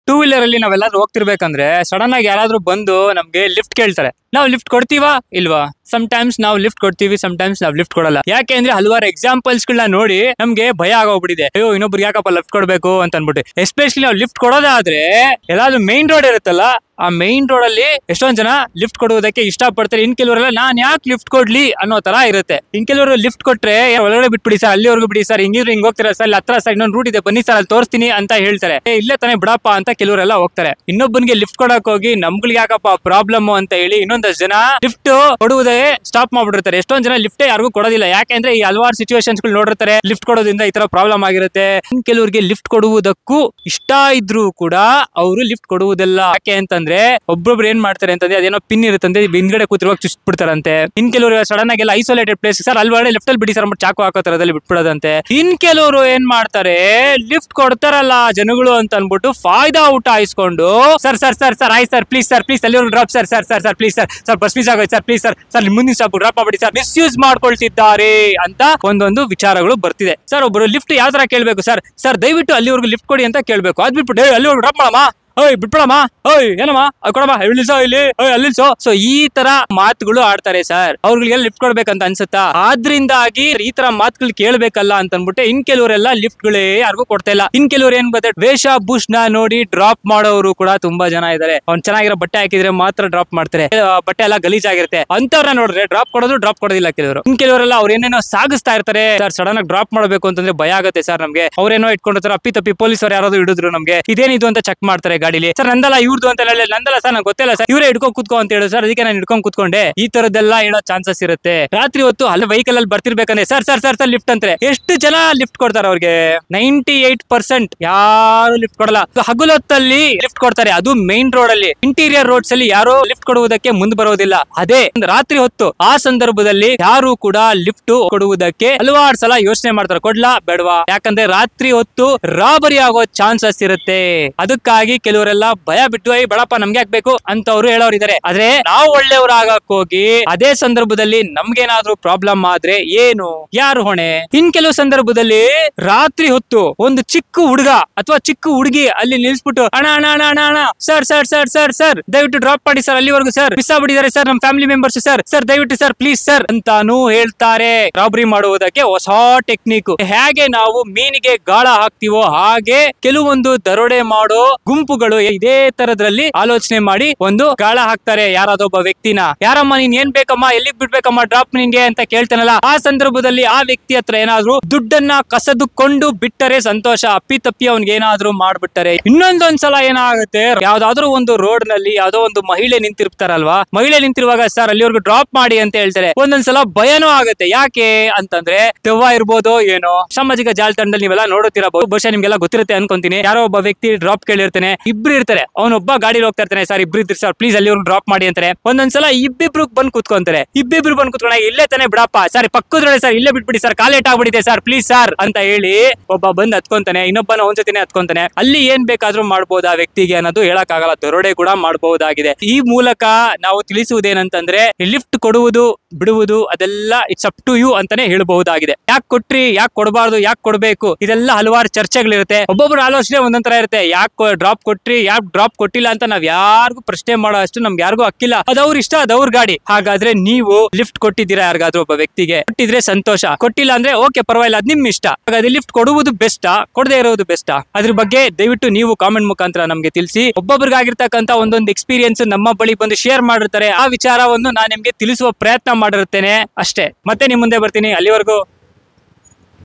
Two wheeler ಅಲ್ಲಿ ನಾವೆಲ್ಲಾದ್ರೂ ಹೋಗ್ತಿರ್ಬೇಕಂದ್ರೆ sudden ಆಗಿ ಯಾರಾದ್ರೂ ಬಂದು ನಮ್ಗೆ ಲಿಫ್ಟ್ ಕೇಳ್ತಾರೆ, ನಾವು ಲಿಫ್ಟ್ ಕೊಡ್ತೀವಾ ಇಲ್ವಾ? ಸಮ್ ಟೈಮ್ಸ್ ನಾವು ಲಿಫ್ಟ್ ಕೊಡ್ತೀವಿ, ಸಮ್ ಟೈಮ್ಸ್ ನಾವು ಲಿಫ್ಟ್ ಕೊಡಲ್ಲ. ಯಾಕೆ ಅಂದ್ರೆ ಹಲವಾರು ಎಕ್ಸಾಂಪಲ್ಸ್ ಗಳನ್ನ ನೋಡಿ ನಮ್ಗೆ ಭಯ ಆಗೋಗ್ಬಿಟ್ಟಿದೆ. ಅಯ್ಯೋ ಇನ್ನೊಬ್ರಿಗೆ ಯಾಕಪ್ಪ ಲಿಫ್ಟ್ ಕೊಡ್ಬೇಕು ಅಂತ ಅನ್ಬಿಟ್ಟು. ಎಸ್ಪೆಷಲಿ ನಾವು ಲಿಫ್ಟ್ ಕೊಡೋದಾದ್ರೆ ಎಲ್ಲಾದ್ರೂ ಮೇನ್ ರೋಡ್ ಇರುತ್ತಲ್ಲ, ಆ ಮೇನ್ ರೋಡ್ ಅಲ್ಲಿ ಎಷ್ಟೊಂದ್ ಜನ ಲಿಫ್ಟ್ ಕೊಡುವುದಕ್ಕೆ ಇಷ್ಟ ಪಡ್ತಾರೆ. ಇನ್ ಕೆಲವರೆಲ್ಲ ನಾನ್ ಯಾಕೆ ಲಿಫ್ಟ್ ಕೊಡ್ಲಿ ಅನ್ನೋ ತರ ಇರುತ್ತೆ. ಇನ್ ಕೆಲವರು ಲಿಫ್ಟ್ ಕೊಟ್ರೆ ಒಳಗಡೆ ಬಿಟ್ಬಿಡಿ ಸರ್, ಅಲ್ಲಿವರೆಗೂ ಬಿಡಿ ಸರ್, ಹಿಂಗ್ ಹೋಗ್ತೀರಾ ಸರ್, ಅಲ್ಲಿ ಹತ್ರ ಸರ್ ಇನ್ನೊಂದು ರೂಟ್ ಇದೆ ಬನ್ನಿ ಸರ್ ಅಲ್ಲಿ ತೋರಿಸ್ತೀನಿ ಅಂತ ಹೇಳ್ತಾರೆ. ಇಲ್ಲೇ ತಾನೇ ಬಿಡಪ್ಪ ಅಂತ ಕೆಲವರೆಲ್ಲ ಹೋಗ್ತಾರೆ. ಇನ್ನೊಬ್ಬನಿಗೆ ಲಿಫ್ಟ್ ಕೊಡಕ್ ಹೋಗಿ ನಮ್ಗಳಿಗೆ ಯಾಕಪ್ಪ ಪ್ರಾಬ್ಲಮ್ ಅಂತ ಹೇಳಿ ಇನ್ನೊಂದಷ್ಟು ಜನ ಲಿಫ್ಟ್ ಕೊಡುವುದೇ ಸ್ಟಾಪ್ ಮಾಡ್ಬಿಟ್ಟಿರ್ತಾರೆ. ಎಷ್ಟೊಂದ್ ಜನ ಲಿಫ್ಟ್ ಯಾರಿಗೂ ಕೊಡೋದಿಲ್ಲ. ಯಾಕೆಂದ್ರೆ ಈ ಹಲವಾರು ಸಿಚುವೇಶನ್ಸ್ ಗಳು ನೋಡಿರ್ತಾರೆ, ಲಿಫ್ಟ್ ಕೊಡೋದ್ರಿಂದ ಈ ತರ ಪ್ರಾಬ್ಲಮ್ ಆಗಿರುತ್ತೆ. ಕೆಲವರಿಗೆ ಲಿಫ್ಟ್ ಕೊಡುವುದಕ್ಕೂ ಇಷ್ಟ ಇದ್ರು ಕೂಡ ಅವರು ಲಿಫ್ಟ್ ಕೊಡುವುದಿಲ್ಲ. ಯಾಕೆ ಅಂತಂದ್ರೆ ಒಬ್ಬೊಬ್ರು ಏನ್ ಮಾಡ್ತಾರೆ ಅಂತಂದ್ರೆ ಅದೇನೋ ಪಿನ್ ಇರುತ್ತಂತೆ, ಹಿಂದ್ಗಡೆ ಕೂತಿರುವಾಗ ಚುಚ್ಬಿಡ್ತಾರಂತೆ. ಇನ್ ಕೆಲವರು ಸಡನ್ ಆಗಿ ಎಲ್ಲ ಐಸೋಲೇಟೆಡ್ ಪ್ಲೇಸ್ ಸರ್ ಅಲ್ಲಿ ಒಳಗಡೆ ಲೆಫ್ಟ್ ಅಲ್ಲಿ ಬಿಡಿ ಸರ್ ಚಾಕು ಹಾಕೋ ತರದಲ್ಲಿ ಬಿಟ್ಬಿಡೋದಂತೆ. ಇನ್ ಕೆಲವರು ಏನ್ ಮಾಡ್ತಾರೆ, ಲಿಫ್ಟ್ ಕೊಡ್ತಾರಲ್ಲ ಜನಗಳು ಅಂತ ಅನ್ಬಿಟ್ಟು ಫಾಯ್ದಾ ಊಟ ಹಾಯಿಸ್ಕೊಂಡು ಸರ್ ಸರ್ ಸರ್ ಸರ್ ಆಯ್ತು ಸರ್ ಪ್ಲೀಸ್ ಸರ್ ಪ್ಲೀಸ್ ಅಲ್ಲಿ drop sir sir sir sir please sir sir bus miss ಆಗೋಯ್ತು ಸರ್ ಪ್ಲೀಸ್ ಸರ್ ಸರ್ ಮುಂದಿನ ಸ್ಟಾಪ್ ಡ್ರಾಪ್ ಮಾಡ್ಬಿಡಿ ಸರ್, ಮಿಸ್ಯೂಸ್ ಮಾಡ್ಕೊಳ್ತಿದ್ದಾರೆ ಅಂತ ಒಂದೊಂದು ವಿಚಾರಗಳು ಬರ್ತಿದೆ. ಸರ್ ಒಬ್ರು ಲಿಫ್ಟ್ ಯಾವ ತರ ಕೇಳ್ಬೇಕು ಸರ್, ಸರ್ ದಯವಿಟ್ಟು ಅಲ್ಲಿವರೆಗೂ ಲಿಫ್ಟ್ ಕೊಡಿ ಅಂತ ಕೇಳ್ಬೇಕು. ಅದ್ ಬಿಟ್ಬಿಟ್ಟು ಅಲ್ಲಿವರೆಗೂ ಡ್ರಾಪ್ ಮಾಡಮ್ಮ, ಓಯ್ ಬಿಟ್ಬಿಡಮ್ಮ, ಓಯ್ ಏನಮ್ಮ ಕೊಡಮ್ಮ, ಇಳಿಸೋ ಇಲ್ಲಿ, ಓಯ್ ಅಲ್ಲಿಸೋ. ಸೊ ಈ ತರ ಮಾತುಗಳು ಆಡ್ತಾರೆ ಸರ್. ಅವ್ರಿಗೆ ಲಿಫ್ಟ್ ಕೊಡ್ಬೇಕಂತ ಅನ್ಸುತ್ತಾ? ಆದ್ರಿಂದಾಗಿ ಈ ತರ ಮಾತುಗಳು ಕೇಳ್ಬೇಕಲ್ಲ ಅಂತ ಅನ್ಬಿಟ್ಟೆ ಇನ್ ಕೆಲವರೆಲ್ಲ ಲಿಫ್ಟ್ ಗಳೇ ಯಾರಿಗೂ ಕೊಡ್ತಾ ಇಲ್ಲ. ಇನ್ ಕೆಲವ್ರು ಏನ್ ಗೊತ್ತೆ, ವೇಷ ಭೂಷಣ ನೋಡಿ ಡ್ರಾಪ್ ಮಾಡೋರು ಕೂಡ ತುಂಬಾ ಜನ ಇದಾರೆ. ಅವ್ನ್ ಚೆನ್ನಾಗಿರೋ ಬಟ್ಟೆ ಹಾಕಿದ್ರೆ ಮಾತ್ರ ಡ್ರಾಪ್ ಮಾಡ್ತಾರೆ, ಬಟ್ಟೆ ಎಲ್ಲ ಗಲೀಜಾಗಿರುತ್ತೆ ಅಂತವ್ರನ್ನ ನೋಡಿದ್ರೆ ಡ್ರಾಪ್ ಕೊಡೋದಿಲ್ಲ ಕೆಲವರು. ಇನ್ ಕೆಲವರೆಲ್ಲ ಅವ್ರ ಏನೇನೋ ಸಾಗಿಸ್ತಾ ಇರ್ತಾರೆ. ಸರ್ ಸಡನ್ ಆಗಿ ಡ್ರಾಪ್ ಮಾಡಬೇಕು ಅಂತಂದ್ರೆ ಭಯ ಆಗುತ್ತೆ ಸರ್ ನಮ್ಗೆ. ಅವ್ರೇನೋ ಇಟ್ಕೊಂಡಿರ್ತಾರೆ, ಅಪ್ಪಿ ತಪ್ಪಿ ಪೊಲೀಸ್ ಅವ್ರು ಯಾರಾದ್ರು ಹಿಡಿದ್ರು ನಮ್ಗೆ ಇದೇನಿದು ಅಂತ ಚೆಕ್ ಮಾಡ್ತಾರೆ ಗಾಡಿಲಿ. ಸರ್ ನಂದಲ್ಲ ಇವ್ರದ್ದು ಅಂತ ಹೇಳಿ, ನಂದಲ್ಲ ಸರ್ ನಂಗೆ ಗೊತ್ತಿಲ್ಲ ಸರ್, ಇವರೇ ಹಿಡ್ಕೊಂಡ್ ಕೂತ್ಕೋ ಅಂತ ಹೇಳಿ ಸರ್, ಅದಕ್ಕೆ ನಾನು ಹಿಡ್ಕೊಂಡ್ ಕೂತ್ಕೊಂಡೆ. ಈ ತರದ್ದೆಲ್ಲ ಹೇಳೋ ಚಾನ್ಸಸ್ ಇರುತ್ತೆ. ರಾತ್ರಿ ಹೊತ್ತು ಅಲ್ಲಿ ವೆಹಿಕಲ್ ಅಲ್ಲಿ ಬರ್ತಿರ್ಬೇಕಂದ್ರೆ sir sir sir sir lift ಅಂತಾರೆ. ಎಷ್ಟು ಜನ ಲಿಫ್ಟ್ ಕೊಡ್ತಾರೆ ಅವ್ರಿಗೆ? 98% ಯಾರು ಲಿಫ್ಟ್ ಕೊಡಲ್ಲ. ಹಗಲೊತ್ತಲ್ಲಿ ಲಿಫ್ಟ್ ಕೊಡ್ತಾರೆ, ಅದು ಮೇನ್ ರೋಡ್ ಅಲ್ಲಿ. ಇಂಟೀರಿಯರ್ ರೋಡ್ಸ್ ಅಲ್ಲಿ ಯಾರು ಲಿಫ್ಟ್ ಕೊಡುವುದಕ್ಕೆ ಮುಂದೆ ಬರೋದಿಲ್ಲ. ಅದೇ ರಾತ್ರಿ ಹೊತ್ತು ಆ ಸಂದರ್ಭದಲ್ಲಿ ಯಾರು ಕೂಡ ಲಿಫ್ಟ್ ಕೊಡುವುದಕ್ಕೆ ಹಲವಾರು ಸಲ ಯೋಚನೆ ಮಾಡ್ತಾರೆ, ಕೊಡ್ಲಾ ಬೇಡವಾ? ಯಾಕಂದ್ರೆ ರಾತ್ರಿ ಹೊತ್ತು ರಾಬರಿ ಆಗೋ ಚಾನ್ಸಸ್ ಇರುತ್ತೆ. ಅದಕ್ಕಾಗಿ ಕೆಲವರೆಲ್ಲ ಭಯ ಬಿಟ್ಟು ಬೇಡಪ್ಪ ನಮ್ಗೆ ಹಾಕ್ಬೇಕು ಅಂತ ಅವ್ರು ಹೇಳೋರು ಇದಾರೆ. ಆದ್ರೆ ನಾವು ಒಳ್ಳೆಯವ್ರಾಗಕ್ ಹೋಗಿ ಅದೇ ಸಂದರ್ಭದಲ್ಲಿ ನಮ್ಗೇನಾದ್ರೂ ಪ್ರಾಬ್ಲಮ್ ಆದ್ರೆ ಏನು, ಯಾರು ಹೊಣೆ? ಇನ್ ಕೆಲವು ಸಂದರ್ಭದಲ್ಲಿ ರಾತ್ರಿ ಹೊತ್ತು ಒಂದು ಚಿಕ್ಕ ಹುಡುಗ ಅಥವಾ ಚಿಕ್ಕ ಹುಡುಗಿ ಅಲ್ಲಿ ನಿಲ್ಸ್ಬಿಟ್ಟು ಅಣ್ಣ ಅಣ್ಣ ಅಣ್ಣ ಅಣ್ಣ ಅಣ್ಣ sir sir sir sir sir ದಯವಿಟ್ಟು ಡ್ರಾಪ್ ಮಾಡಿ ಸರ್, ಅಲ್ಲಿವರೆಗೂ ಸರ್ ಮಿಸ್ ಆಗ್ಬಿಟ್ಟಿದ್ದಾರೆ ಸರ್ ನಮ್ಮ ಫ್ಯಾಮಿಲಿ ಮೆಂಬರ್ಸ್ ಸರ್, ಸರ್ ದಯವಿಟ್ಟು ಸರ್ ಪ್ಲೀಸ್ ಸರ್ ಅಂತಾನು ಹೇಳ್ತಾರೆ. ರಾಬರಿ ಮಾಡುವುದಕ್ಕೆ ಹೊಸ ಟೆಕ್ನಿಕ್. ಹೇಗೆ ನಾವು ಮೀನಿಗೆ ಗಾಳ ಹಾಕ್ತಿವೋ ಹಾಗೆ ಕೆಲವೊಂದು ದರೋಡೆ ಮಾಡೋ ಗುಂಪುಗಳು ಇದೇ ತರದ್ರಲ್ಲಿ ಆಲೋಚನೆ ಮಾಡಿ ಒಂದು ಗಾಳ ಹಾಕ್ತಾರೆ. ಯಾರಾದೊಬ್ಬ ವ್ಯಕ್ತಿನ, ಯಾರಮ್ಮ ನೀನ್ ಏನ್ ಬೇಕಮ್ಮ, ಎಲ್ಲಿಗ್ ಬಿಡ್ಬೇಕಮ್ಮ ಡ್ರಾಪ್ ನಿಂಗೆ ಅಂತ ಕೇಳ್ತಾನಲ್ಲ, ಆ ಸಂದರ್ಭದಲ್ಲಿ ಆ ವ್ಯಕ್ತಿ ಹತ್ರ ಏನಾದ್ರು ದುಡ್ಡನ್ನ ಕಸದುಕೊಂಡು ಬಿಟ್ಟರೆ ಸಂತೋಷ, ಅಪ್ಪಿ ತಪ್ಪಿ ಅವ್ನಿಗೆ ಏನಾದ್ರು ಮಾಡ್ಬಿಟ್ಟರೆ. ಇನ್ನೊಂದೊಂದ್ಸಲ ಏನಾಗುತ್ತೆ, ಯಾವ್ದಾದ್ರು ಒಂದು ರೋಡ್ ನಲ್ಲಿ ಯಾವ್ದೋ ಒಂದು ಮಹಿಳೆ ನಿಂತಿರ್ತಾರಲ್ವಾ, ಮಹಿಳೆ ನಿಂತಿರುವಾಗ ಸರ್ ಅಲ್ಲಿವರೆಗೂ ಡ್ರಾಪ್ ಮಾಡಿ ಅಂತ ಹೇಳ್ತಾರೆ. ಒಂದೊಂದ್ಸಲ ಭಯನೂ ಆಗುತ್ತೆ. ಯಾಕೆ ಅಂತಂದ್ರೆ ದೆವ್ವ ಇರ್ಬೋದು ಏನೋ. ಸಾಮಾಜಿಕ ಜಾಲತಾಣದಲ್ಲಿ ನೀವೆಲ್ಲ ನೋಡುತ್ತಿರಬಹುದು, ಬಹುಶಃ ನಿಮ್ಗೆಲ್ಲ ಗೊತ್ತಿರುತ್ತೆ ಅನ್ಕೊಂತೀನಿ. ಯಾರೋ ಒಬ್ಬ ವ್ಯಕ್ತಿ ಡ್ರಾಪ್ ಕೇಳಿರ್ತಾನೆ, ಇಬ್ರು ಇರ್ತಾರೆ, ಅವನೊಬ್ಬ ಗಾಡಿಲಿ ಹೋಗ್ತಾ ಇರ್ತಾನೆ, ಸರ್ ಇಬ್ರು ಇರ್ತೀರಿ ಸರ್ ಪ್ಲೀಸ್ ಅಲ್ಲಿವರೆಗೂ ಡ್ರಾಪ್ ಮಾಡಿ ಅಂತಾರೆ. ಒಂದೊಂದ್ಸಲ ಇಬ್ಬಿಬ್ರು ಬಂದ್ ಕೂತ್ಕೊಂತಾರೆ. ಇಬ್ಬಿಬ್ರು ಬಂದ್ ಕೂತ್ಕೊಂಡ ಇಲ್ಲೇ ತಾನೆ ಬಿಡಪ್ಪ ಸರ್, ಪಕ್ಕದ್ರೊಳಗೆ ಸರ್ ಇಲ್ಲೇ ಬಿಟ್ಬಿಡಿ ಸರ್, ಕಾಲೇಟ್ ಆಗ್ಬಿಟ್ಟಿದೆ ಸರ್ ಪ್ಲೀಸ್ ಸರ್ ಅಂತ ಹೇಳಿ ಒಬ್ಬ ಬಂದ್ ಹತ್ಕೊಂತಾನೆ, ಇನ್ನೊಬ್ಬನ ಒಂದ್ಸತಿನೇ ಹತ್ಕೊಂತಾನೆ. ಅಲ್ಲಿ ಏನ್ ಬೇಕಾದ್ರೂ ಮಾಡ್ಬೋದು ಆ ವ್ಯಕ್ತಿಗೆ ಅನ್ನೋದು ಹೇಳಕ್ ಆಗಲ್ಲ, ದರೋಡೆ ಕೂಡ ಮಾಡಬಹುದಾಗಿದೆ. ಈ ಮೂಲಕ ನಾವು ತಿಳಿಸುವುದೇನಂತಂದ್ರೆ ಲಿಫ್ಟ್ ಕೊಡುವುದು ಬಿಡುವುದು ಅದೆಲ್ಲ ಇಟ್ಸ್ ಅಪ್ ಟು ಯು ಅಂತಾನೆ ಹೇಳಬಹುದಾಗಿದೆ. ಯಾಕೆ ಕೊಟ್ರಿ, ಯಾಕೆ ಕೊಡಬಾರ್ದು, ಯಾಕೆ ಕೊಡ್ಬೇಕು, ಇದೆಲ್ಲ ಹಲವಾರು ಚರ್ಚೆಗಳಿರುತ್ತೆ. ಒಬ್ಬೊಬ್ರು ಆಲೋಚನೆ ಒಂದೊಂದ್ ಇರುತ್ತೆ. ಯಾಕೆ ಡ್ರಾಪ್ ಕೊಟ್ರಿ, ಯಾಕೆ ಡ್ರಾಪ್ ಕೊಟ್ಟಿಲ್ಲ ಅಂತ ನಾವ್ ಯಾರಿಗೂ ಪ್ರಶ್ನೆ ಮಾಡೋ ಅಷ್ಟು ನಮ್ಗೆ ಯಾರಿಗೂ ಹಕ್ಕಿಲ್ಲ. ಅದವ್ರ ಇಷ್ಟ, ಅದವ್ರ ಗಾಡಿ. ಹಾಗಾದ್ರೆ ನೀವು ಲಿಫ್ಟ್ ಕೊಟ್ಟಿದ್ದೀರಾ ಯಾರಿಗಾದ್ರೂ ಒಬ್ಬ ವ್ಯಕ್ತಿಗೆ? ಕೊಟ್ಟಿದ್ರೆ ಸಂತೋಷ, ಕೊಟ್ಟಿಲ್ಲ ಅಂದ್ರೆ ಓಕೆ ಪರವಾಗಿಲ್ಲ, ಅದ್ ನಿಮ್ ಇಷ್ಟ. ಹಾಗಾದ್ರೆ ಲಿಫ್ಟ್ ಕೊಡುವುದು ಬೆಸ್ಟಾ, ಕೊಡದೇ ಇರೋದು ಬೆಸ್ಟಾ? ಅದ್ರ ಬಗ್ಗೆ ದಯವಿಟ್ಟು ನೀವು ಕಾಮೆಂಟ್ ಮುಖಾಂತರ ನಮ್ಗೆ ತಿಳಿಸಿ. ಒಬ್ಬೊಬ್ರಿಗಾಗಿರ್ತಕ್ಕಂತ ಒಂದೊಂದು ಎಕ್ಸ್ಪೀರಿಯನ್ಸ್ ನಮ್ಮ ಬಳಿ ಬಂದು ಶೇರ್ ಮಾಡಿರ್ತಾರೆ. ಆ ವಿಚಾರವನ್ನು ನಾನು ನಿಮ್ಗೆ ತಿಳಿಸುವ ಪ್ರಯತ್ನ ಮಾಡಿರುತ್ತೇನೆ ಅಷ್ಟೇ. ಮತ್ತೆ ನಿಮ್ ಮುಂದೆ ಬರ್ತೀನಿ. ಅಲ್ಲಿವರೆಗೂ